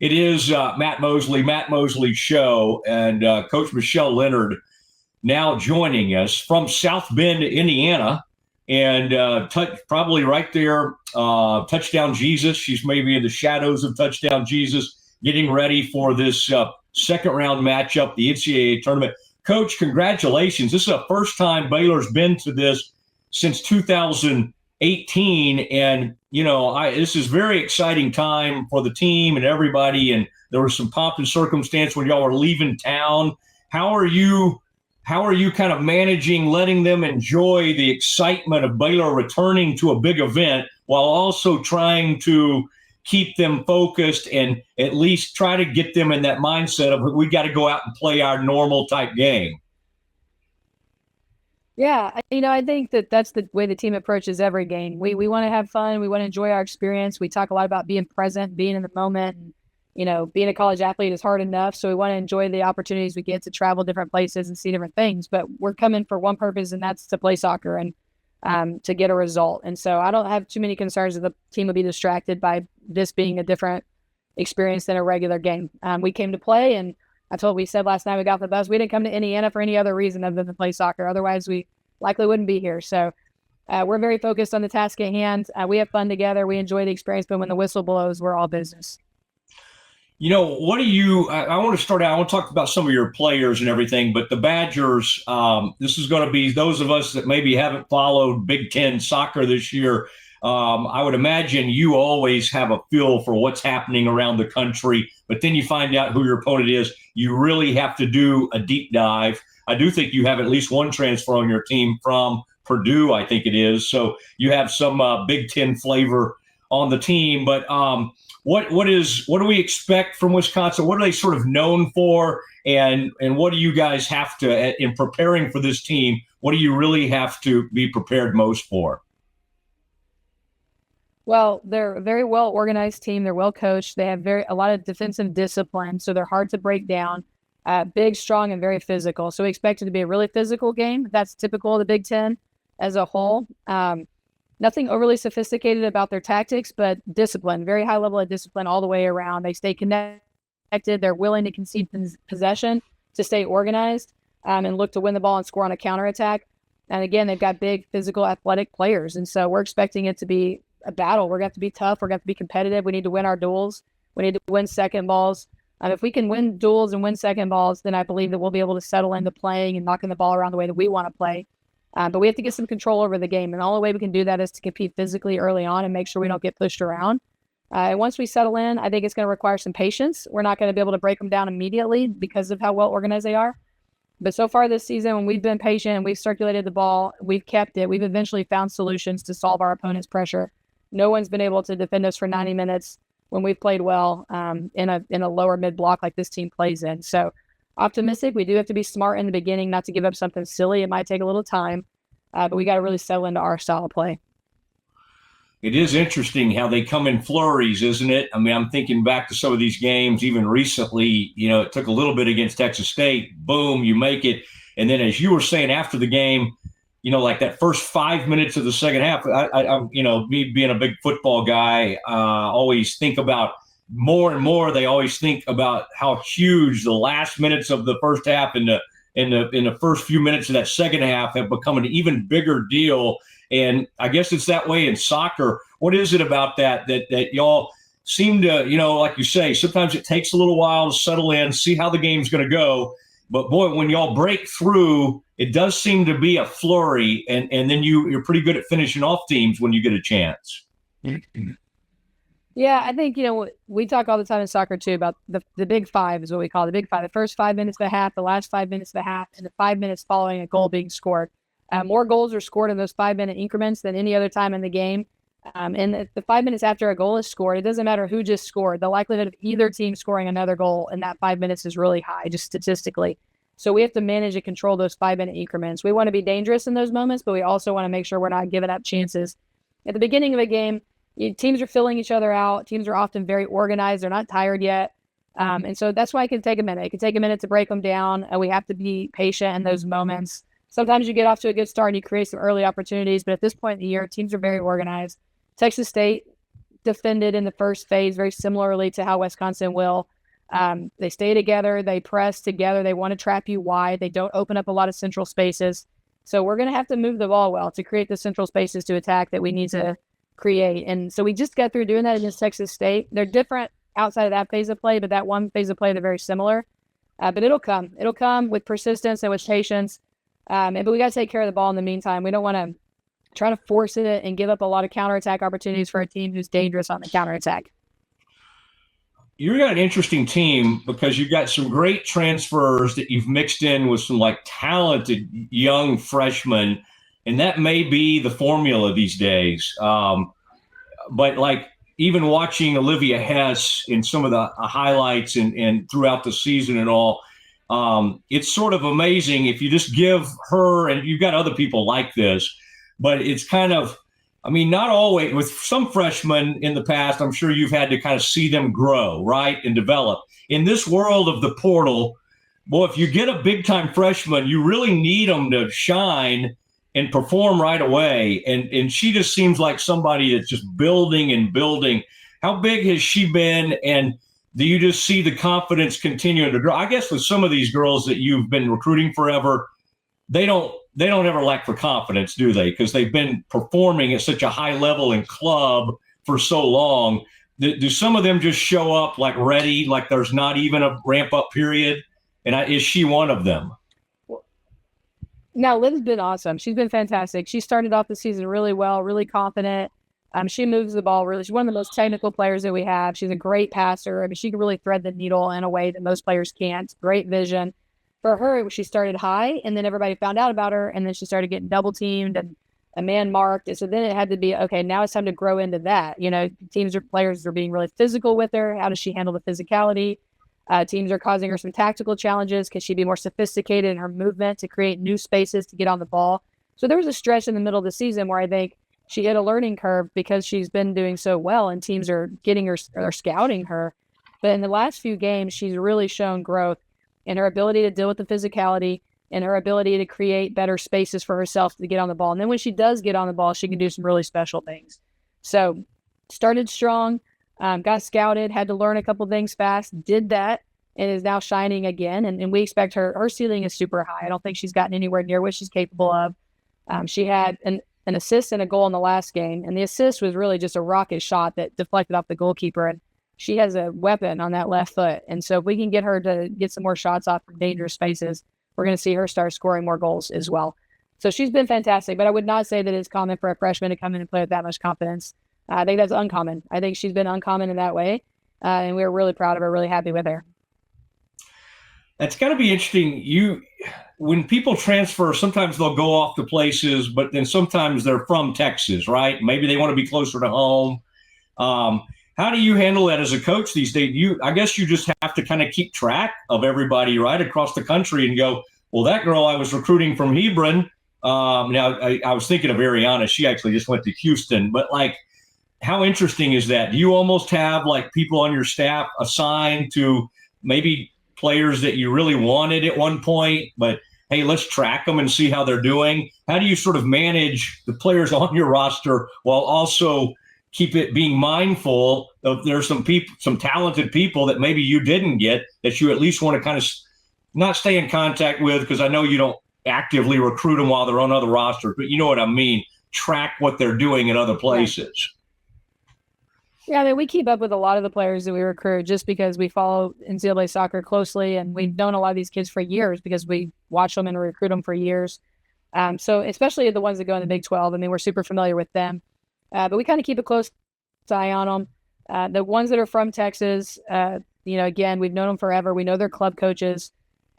It is Matt Mosley Show, and Coach Michelle Lenard now joining us from South Bend, Indiana, and probably right there, Touchdown Jesus. She's maybe in the shadows of Touchdown Jesus, getting ready for this second round matchup, the NCAA Tournament. Coach, congratulations. This is the first time Baylor's been to this since 2018, and this is very exciting time for the team and everybody, and there was some pomp and circumstance when y'all were leaving town. How are you kind of managing letting them enjoy the excitement of Baylor returning to a big event while also trying to keep them focused and at least try to get them in that mindset of we got to go out and play our normal type game? Yeah, I think that's the way the team approaches every game. We want to have fun. We want to enjoy our experience. We talk a lot about being present, being in the moment. And, being a college athlete is hard enough. So we want to enjoy the opportunities we get to travel different places and see different things. But we're coming for one purpose, and that's to play soccer and to get a result. And so I don't have too many concerns that the team will be distracted by this being a different experience than a regular game. We came to play, and we said last night we got off the bus, we didn't come to Indiana for any other reason other than to play soccer. Otherwise, we likely wouldn't be here. So we're very focused on the task at hand. We have fun together. We enjoy the experience, but when the whistle blows, we're all business. What do you – I want to start out – I want to talk about some of your players and everything, but the Badgers, this is going to be those of us that maybe haven't followed Big Ten soccer this year. I would imagine you always have a feel for what's happening around the country, but then you find out who your opponent is. You really have to do a deep dive. I do think you have at least one transfer on your team from Purdue, I think it is. So you have some Big Ten flavor on the team. But what do we expect from Wisconsin? What are they sort of known for? And what do you guys have to, in preparing for this team, what do you really have to be prepared most for? Well, they're a very well-organized team. They're well-coached. They have a lot of defensive discipline, so they're hard to break down. Big, strong, and very physical. So we expect it to be a really physical game. That's typical of the Big Ten as a whole. Nothing overly sophisticated about their tactics, but discipline, very high level of discipline all the way around. They stay connected. They're willing to concede possession to stay organized and look to win the ball and score on a counterattack. And again, they've got big, physical, athletic players. And so we're expecting it to be a battle. We're going to have to be tough. We're going to have to be competitive. We need to win our duels. We need to win second balls. If we can win duels and win second balls, then I believe that we'll be able to settle into playing and knocking the ball around the way that we want to play. But we have to get some control over the game. And the only way we can do that is to compete physically early on and make sure we don't get pushed around. And once we settle in, I think it's going to require some patience. We're not going to be able to break them down immediately because of how well organized they are. But so far this season, when we've been patient and we've circulated the ball, we've kept it, we've eventually found solutions to solve our opponent's pressure. No one's been able to defend us for 90 minutes when we've played well in a lower mid block like this team plays in. So optimistic. We do have to be smart in the beginning, not to give up something silly. It might take a little time, but we got to really settle into our style of play. It is interesting how they come in flurries, isn't it? I mean, I'm thinking back to some of these games, even recently, it took a little bit against Texas State. Boom, you make it. And then as you were saying after the game, like that first 5 minutes of the second half, I me being a big football guy, always think about more and more. They always think about how huge the last minutes of the first half and in the first few minutes of that second half have become an even bigger deal. And I guess it's that way in soccer. What is it about that y'all seem to, like you say, sometimes it takes a little while to settle in, see how the game's going to go. But boy, when y'all break through, it does seem to be a flurry, and then you're pretty good at finishing off teams when you get a chance. Yeah, I think, we talk all the time in soccer too about the big five is what we call the big five. The first 5 minutes of the half, the last 5 minutes of the half, and the 5 minutes following a goal being scored. More goals are scored in those 5 minute increments than any other time in the game. And the 5 minutes after a goal is scored, it doesn't matter who just scored. The likelihood of either team scoring another goal in that 5 minutes is really high, just statistically. So we have to manage and control those 5 minute increments. We want to be dangerous in those moments, but we also want to make sure we're not giving up chances. At the beginning of a game, teams are filling each other out. Teams are often very organized. They're not tired yet. And so that's why it can take a minute. It can take a minute to break them down. We have to be patient in those moments. Sometimes you get off to a good start and you create some early opportunities, but at this point in the year, teams are very organized. Texas State defended in the first phase, very similarly to how Wisconsin will. They stay together. They press together. They want to trap you wide. They don't open up a lot of central spaces. So we're going to have to move the ball well to create the central spaces to attack that we need to create. And so we just got through doing that against Texas State. They're different outside of that phase of play, but that one phase of play, they're very similar. But it'll come. It'll come with persistence and with patience. But we got to take care of the ball in the meantime. We don't want to try to force it and give up a lot of counterattack opportunities for a team who's dangerous on the counterattack. You've got an interesting team because you've got some great transfers that you've mixed in with some like talented young freshmen, and that may be the formula these days. But like even watching Olivia Hess in some of the highlights and throughout the season and all, it's sort of amazing if you just give her, and you've got other people like this, but it's kind of, I mean, not always. With some freshmen in the past, I'm sure you've had to kind of see them grow, right, and develop. In this world of the portal, well, if you get a big-time freshman, you really need them to shine and perform right away. And she just seems like somebody that's just building and building. How big has she been, and do you just see the confidence continuing to grow? I guess with some of these girls that you've been recruiting forever, they don't ever lack for confidence, do they? Because they've been performing at such a high level in club for so long. Do some of them just show up like ready, like there's not even a ramp-up period? And is she one of them? No, Liv's been awesome. She's been fantastic. She started off the season really well, really confident. She moves the ball really. She's one of the most technical players that we have. She's a great passer. I mean, she can really thread the needle in a way that most players can't. Great vision. For her, she started high, and then everybody found out about her, and then she started getting double teamed and a man marked. And so then it had to be, okay, now it's time to grow into that. You know, players are being really physical with her. How does she handle the physicality? Teams are causing her some tactical challenges. Can she be more sophisticated in her movement to create new spaces to get on the ball? So there was a stretch in the middle of the season where I think she hit a learning curve because she's been doing so well, and teams are getting her or scouting her. But in the last few games, she's really shown growth in her ability to deal with the physicality and her ability to create better spaces for herself to get on the ball. And then when she does get on the ball, she can do some really special things. So started strong, got scouted, had to learn a couple things fast, did that, and is now shining again. And we expect her ceiling is super high. I don't think she's gotten anywhere near what she's capable of. She had an assist and a goal in the last game. And the assist was really just a rocket shot that deflected off the goalkeeper. And she has a weapon on that left foot. And so if we can get her to get some more shots off from dangerous spaces, we're going to see her start scoring more goals as well. So she's been fantastic, but I would not say that it's common for a freshman to come in and play with that much confidence. I think that's uncommon. I think she's been uncommon in that way. And we're really proud of her, really happy with her. That's got to be interesting. When people transfer, sometimes they'll go off to places, but then sometimes they're from Texas, right? Maybe they want to be closer to home. How do you handle that as a coach these days? I guess you just have to kind of keep track of everybody right across the country and go, well, that girl I was recruiting from Hebron. Now, I was thinking of Ariana. She actually just went to Houston. But, like, how interesting is that? Do you almost have, like, people on your staff assigned to maybe players that you really wanted at one point, but, hey, let's track them and see how they're doing? How do you sort of manage the players on your roster while also keep it being mindful of there's some talented people that maybe you didn't get that you at least want to kind of not stay in contact with, because I know you don't actively recruit them while they're on other rosters, but you know what I mean, track what they're doing in other places. Yeah, I mean, we keep up with a lot of the players that we recruit just because we follow NCAA soccer closely, and we've known a lot of these kids for years because we watch them and recruit them for years. So especially the ones that go in the Big 12, I mean, we're super familiar with them. But we kind of keep a close eye on them. The ones that are from Texas, again, we've known them forever. We know their club coaches.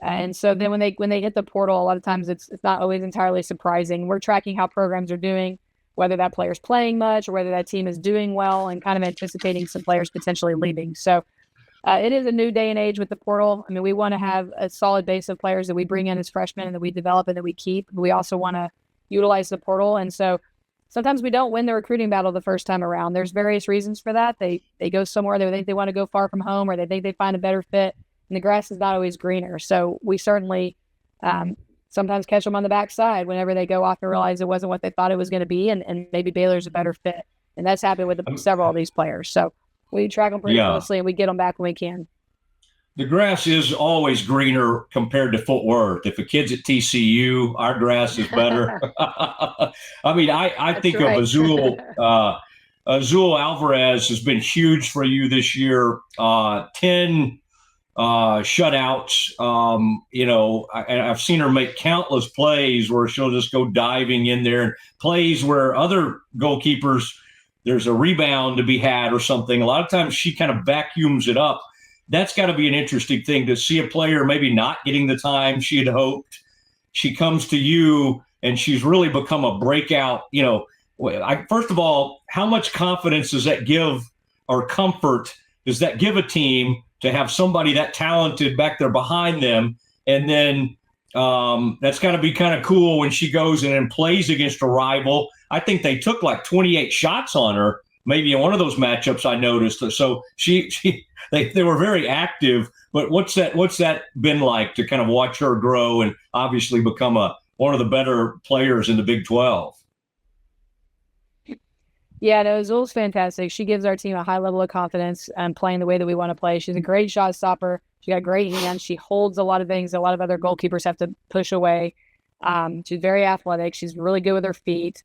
And so then when they hit the portal, a lot of times it's not always entirely surprising. We're tracking how programs are doing, whether that player's playing much or whether that team is doing well, and kind of anticipating some players potentially leaving. So it is a new day and age with the portal. I mean, we want to have a solid base of players that we bring in as freshmen and that we develop and that we keep. We also want to utilize the portal. And so sometimes we don't win the recruiting battle the first time around. There's various reasons for that. They go somewhere, they think they want to go far from home, or they think they find a better fit, and the grass is not always greener. So we certainly sometimes catch them on the backside whenever they go off and realize it wasn't what they thought it was going to be, and maybe Baylor's a better fit. And that's happened with several of these players. So we track them pretty closely, and we get them back when we can. The grass is always greener compared to Fort Worth. If a kid's at TCU, our grass is better. I mean, I think of Azul. Azul Alvarez has been huge for you this year. 10 shutouts. I've seen her make countless plays where she'll just go diving in there, and plays where other goalkeepers, there's a rebound to be had or something. A lot of times she kind of vacuums it up. That's got to be an interesting thing to see a player maybe not getting the time she had hoped. She comes to you and she's really become a breakout. First of all, how much confidence does that give, or comfort does that give a team to have somebody that talented back there behind them? And then that's got to be kind of cool when she goes in and plays against a rival. I think they took like 28 shots on her, maybe in one of those matchups I noticed. So they were very active. But what's that been like to kind of watch her grow and obviously become one of the better players in the Big 12? Yeah, no, Azul's fantastic. She gives our team a high level of confidence and playing the way that we want to play. She's a great shot stopper. She got great hands. She holds a lot of things a lot of other goalkeepers have to push away. She's very athletic. She's really good with her feet,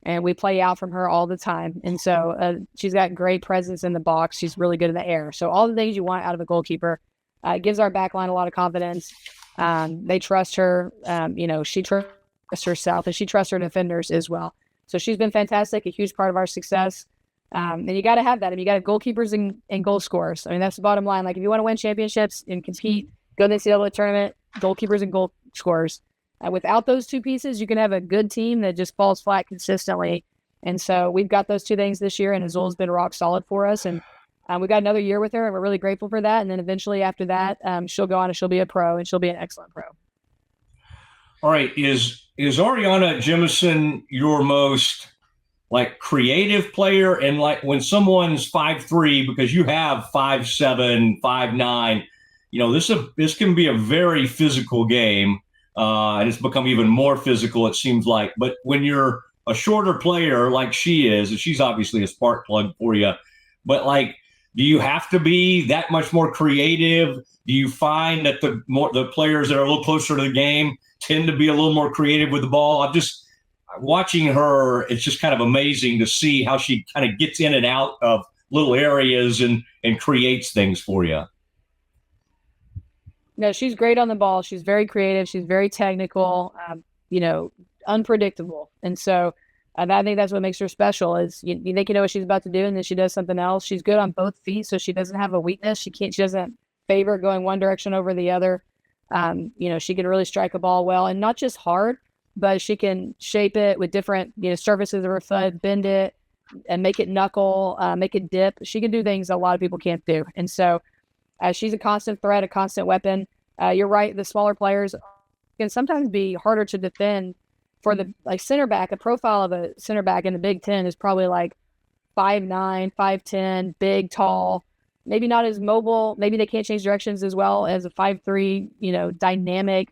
and we play out from her all the time. And so she's got great presence in the box. She's really good in the air. So all the things you want out of a goalkeeper. It gives our back line a lot of confidence. They trust her. She trusts herself, and she trusts her defenders as well. So she's been fantastic, a huge part of our success. And you got to have that. I mean, you got to have goalkeepers and goal scorers. I mean, that's the bottom line. Like, if you want to win championships and compete, go to the NCAA tournament, goalkeepers and goal scorers. Without those two pieces, you can have a good team that just falls flat consistently. And so we've got those two things this year, and Azul's been rock solid for us. And we got another year with her, and we're really grateful for that. And then eventually after that, she'll go on and she'll be a pro, and she'll be an excellent pro. All right. Is Ariana Jemison your most creative player? And when someone's 5'3", because you have 5'7", 5'9", this can be a very physical game. And it's become even more physical, it seems like. But when you're a shorter player like she is, and she's obviously a spark plug for you, but do you have to be that much more creative? Do you find that the players that are a little closer to the game tend to be a little more creative with the ball? I'm just watching her. It's just kind of amazing to see how she kind of gets in and out of little areas and creates things for you. No, she's great on the ball. She's very creative. She's very technical, unpredictable. And so I think that's what makes her special is you think you know what she's about to do, and then she does something else. She's good on both feet, so she doesn't have a weakness. She doesn't favor going one direction over the other. She can really strike a ball well, and not just hard, but she can shape it with different, surfaces of her foot, bend it and make it knuckle, make it dip. She can do things a lot of people can't do. And so she's a constant threat, a constant weapon. You're right. The smaller players can sometimes be harder to defend. For the center back, a profile of a center back in the Big Ten is probably 5'9", 5'10", big, tall, maybe not as mobile. Maybe they can't change directions as well as a 5'3", dynamic,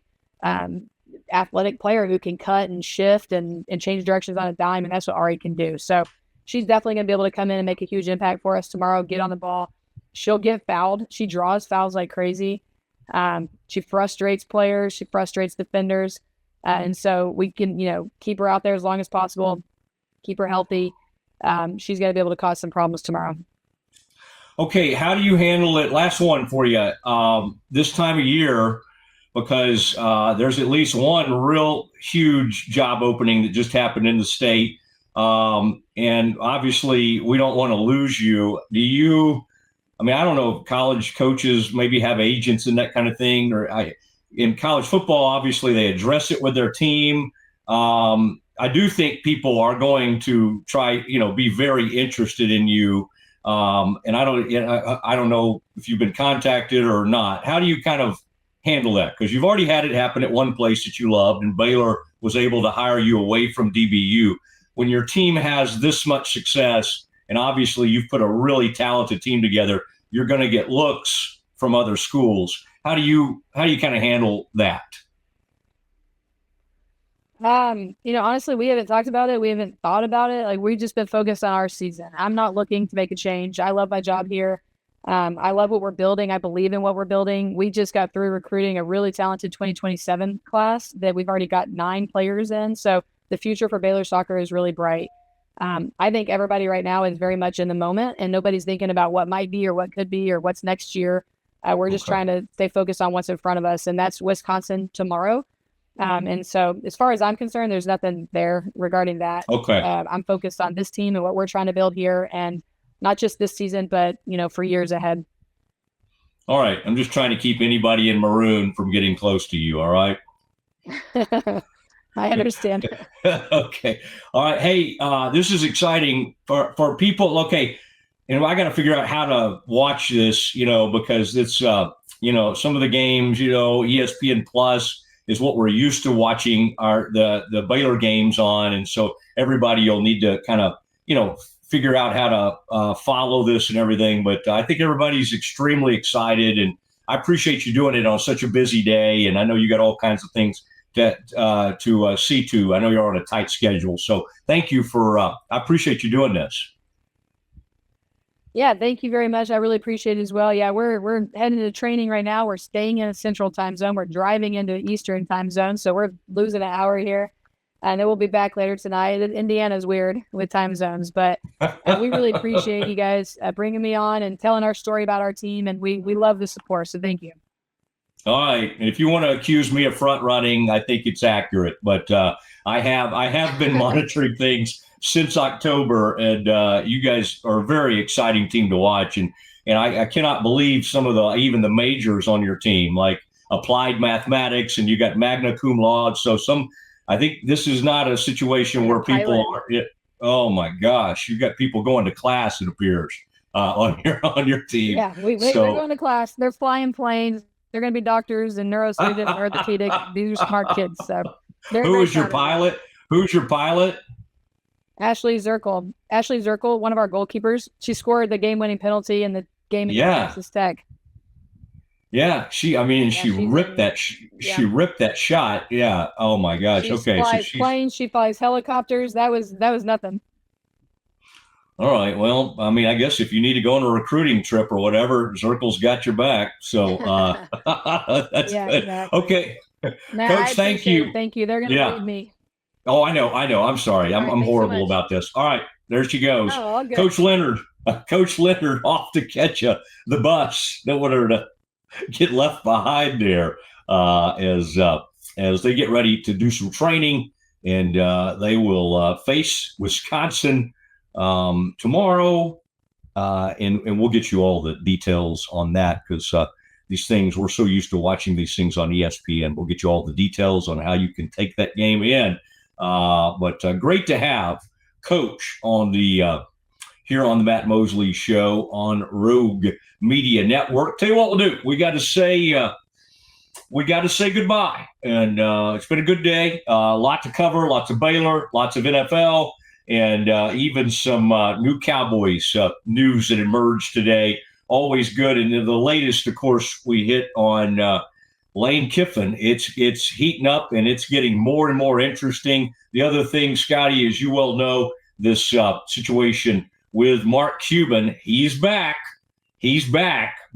athletic player who can cut and shift and change directions on a dime. And that's what Ari can do. So she's definitely going to be able to come in and make a huge impact for us tomorrow, get on the ball. She'll get fouled. She draws fouls like crazy. She frustrates players. She frustrates defenders. And so we can, keep her out there as long as possible, keep her healthy. She's going to be able to cause some problems tomorrow. Okay, how do you handle it? Last one for you. This time of year, because there's at least one real huge job opening that just happened in the state. And obviously, we don't want to lose you. I don't know if college coaches maybe have agents and that kind of thing, in college football, obviously they address it with their team. I do think people are going to try, be very interested in you. And I don't know if you've been contacted or not. How do you kind of handle that? Because you've already had it happen at one place that you loved, and Baylor was able to hire you away from DBU. When your team has this much success, and obviously you've put a really talented team together, you're going to get looks from other schools. How do you kind of handle that? Honestly, we haven't talked about it. We haven't thought about it. Like, we've just been focused on our season. I'm not looking to make a change. I love my job here. I love what we're building. I believe in what we're building. We just got through recruiting a really talented 2027 class that we've already got 9 players in. So the future for Baylor Soccer is really bright. I think everybody right now is very much in the moment, and nobody's thinking about what might be or what could be or what's next year. We're just trying to stay focused on what's in front of us, and that's Wisconsin tomorrow. And so as far as I'm concerned, there's nothing there regarding that. Okay. I'm focused on this team and what we're trying to build here, and not just this season, but, for years ahead. All right. I'm just trying to keep anybody in maroon from getting close to you. All right. I understand. Okay. All right. Hey, this is exciting for people. Okay. And I got to figure out how to watch this, because it's, some of the games, ESPN Plus is what we're used to watching the Baylor games on. And so everybody will need to kind of, figure out how to follow this and everything. But I think everybody's extremely excited, and I appreciate you doing it on such a busy day. And I know you got all kinds of things to see to. I know you're on a tight schedule. So thank you I appreciate you doing this. Yeah, thank you very much. I really appreciate it as well. Yeah, we're heading to training right now. We're staying in a central time zone. We're driving into Eastern time zone, so we're losing an hour here. And then we'll be back later tonight. Indiana's weird with time zones, but we really appreciate you guys bringing me on and telling our story about our team, and we love the support, so thank you. All right. And if you want to accuse me of front running, I think it's accurate, but I have been monitoring things since October, and you guys are a very exciting team to watch. And I cannot believe some of even the majors on your team, like applied mathematics, and you got magna cum laude. So I think this is not a situation where people are. Oh my gosh, you got people going to class, it appears, on your team. Yeah, they're going to class. They're flying planes. They're going to be doctors and neurosurgeons, orthopedic. These are smart kids. So who is your pilot? Who's your pilot? Ashley Zirkle. Ashley Zirkle, one of our goalkeepers. She scored the game-winning penalty in the game against Texas Tech. Yeah, she ripped that. She ripped that shot. Yeah. Oh my gosh. She okay. Flies planes. She flies helicopters. That was nothing. All right. Well, I guess if you need to go on a recruiting trip or whatever, Zirkle's got your back. So that's good. Exactly. Okay, Coach. Thank you. Thank you. They're going to lead me. Oh, I know. I'm sorry. I'm horrible about this. All right. There she goes. Oh, all good. Coach Lenard. Coach Lenard off to catch the bus. Don't want her to get left behind there as they get ready to do some training, and they will face Wisconsin tomorrow, and we'll get you all the details on that, because these things, we're so used to watching these things on ESPN. We'll get you all the details on how you can take that game in. But great to have Coach on here on the Matt Mosley Show on Rogue Media Network. Tell you what we'll do. We got to say goodbye, and it's been a good day. A lot to cover, lots of Baylor, lots of NFL, and even some new Cowboys news that emerged today. Always good. And the latest, of course, we hit on Lane Kiffin. It's heating up, and it's getting more and more interesting. The other thing, Scotty, as you well know, this situation with Mark Cuban. He's back.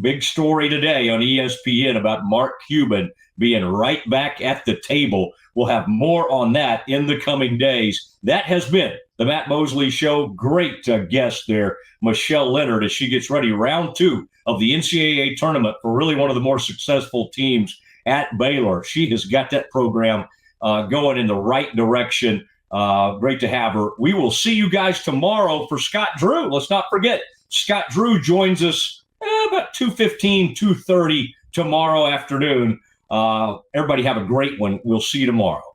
Big story today on ESPN about Mark Cuban being right back at the table. We'll have more on that in the coming days. That has been the Matt Mosley Show. Great guest there, Michelle Lenard, as she gets ready. Round 2 of the NCAA Tournament for really one of the more successful teams at Baylor. She has got that program going in the right direction. Great to have her. We will see you guys tomorrow for Scott Drew. Let's not forget, Scott Drew joins us about 2:15, 2:30 tomorrow afternoon. Everybody have a great one. We'll see you tomorrow.